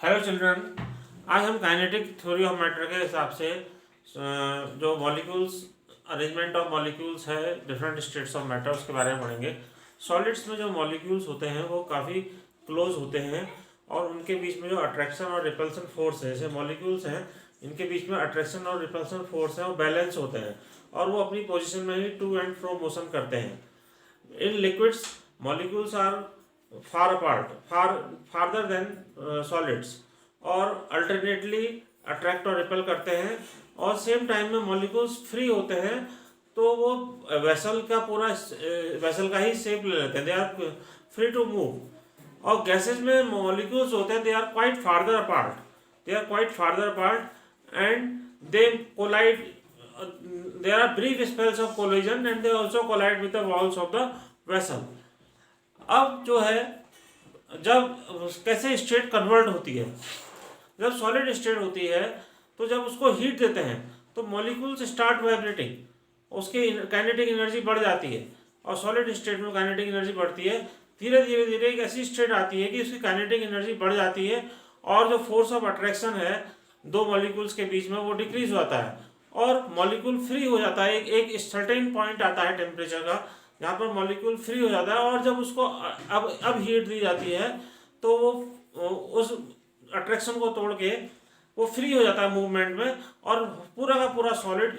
Hello children, आज हम kinetic theory of matter के हिसाब से जो मॉलिक्यूल्स अरेंजमेंट ऑफ मॉलिक्यूल्स है डिफरेंट स्टेट्स ऑफ मैटर उसके बारे में पढ़ेंगे। सॉलिड्स में जो मॉलिक्यूल्स होते हैं वो काफ़ी क्लोज होते हैं और उनके बीच में जो अट्रैक्शन और रिपल्सन फोर्स है, जैसे मॉलिक्यूल्स हैं इनके बीच में अट्रैक्शन और रिपल्सन फोर्स है वो बैलेंस होते हैं और वो अपनी पोजिशन में ही टू एंड फ्रो मोशन करते हैं। In liquids, molecules are far apart, farther than solids, और alternately अट्रैक्ट और रिपेल करते हैं और सेम टाइम में मॉलिक्यूल्स फ्री होते हैं तो वो वेसल का ही शेप ले लेते हैं, they are free to move. और गैसेज में मॉलिक्यूल्स होते हैं, they are quite farther apart and they collide. there are brief spells of collision and they also collide with the walls of the vessel। अब जो है जब कैसे state convert होती है, जब सॉलिड स्टेट होती है तो जब उसको हीट देते हैं तो मॉलिक्यूल्स स्टार्ट वाइब्रेटिंग, उसकी काइनेटिक एनर्जी बढ़ जाती है और सॉलिड स्टेट में काइनेटिक एनर्जी बढ़ती है। धीरे धीरे एक ऐसी स्टेट आती है कि उसकी काइनेटिक एनर्जी बढ़ जाती है और जो फोर्स ऑफ अट्रैक्शन है दो मॉलिक्यूल्स के बीच में वो डिक्रीज होता है और मॉलिक्यूल फ्री हो जाता है। एक सर्टेन पॉइंट आता है टेम्परेचर का जहाँ पर मॉलिक्यूल फ्री हो जाता है और जब उसको अब हीट दी जाती है तो वो उस अट्रैक्शन को तोड़ के वो फ्री हो जाता है मूवमेंट में और पूरा का पूरा सॉलिड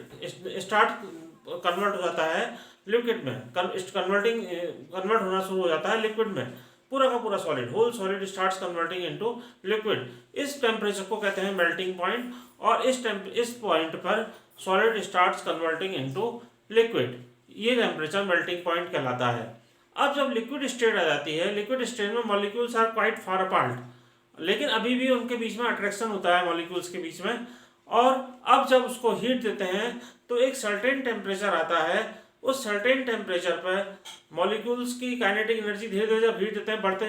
स्टार्ट कन्वर्ट हो जाता है लिक्विड में, कन्वर्ट होना शुरू हो जाता है लिक्विड में। पूरा का पूरा solid, whole solid starts converting into liquid. इस टेम्परेचर को कहते हैं मेल्टिंग पॉइंट और इस पॉइंट पर solid starts converting into liquid. ये टेम्परेचर मेल्टिंग पॉइंट कहलाता है। अब जब लिक्विड स्टेट आ जाती है, लिक्विड स्टेट में molecules are quite far apart, लेकिन अभी भी उनके बीच में अट्रैक्शन होता है मॉलिक्यूल्स के बीच में। और अब जब उसको हीट देते हैं तो एक सर्टेन टेम्परेचर आता है, उस सर्टेन टेम्परेचर पर मॉलिक्यूल्स की काइनेटिक एनर्जी धीरे धीरे जब हीट देते हैं बढ़ते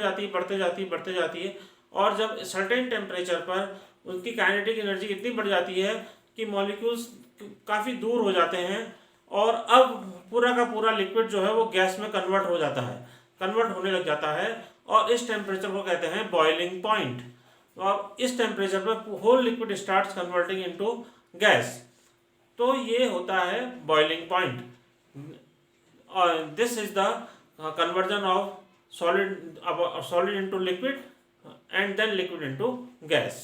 जाती है और जब सर्टेन टेम्परेचर पर उनकी काइनेटिक एनर्जी इतनी बढ़ जाती है कि मॉलिक्यूल्स काफ़ी दूर हो जाते हैं और अब पूरा का पूरा लिक्विड जो है वो गैस में कन्वर्ट होने लग जाता है और इस टेम्परेचर को कहते हैं बॉइलिंग पॉइंट। और इस टेम्परेचर पर whole liquid starts converting into gas, तो ये होता है boiling point. This is the conversion of solid into liquid and then liquid into gas।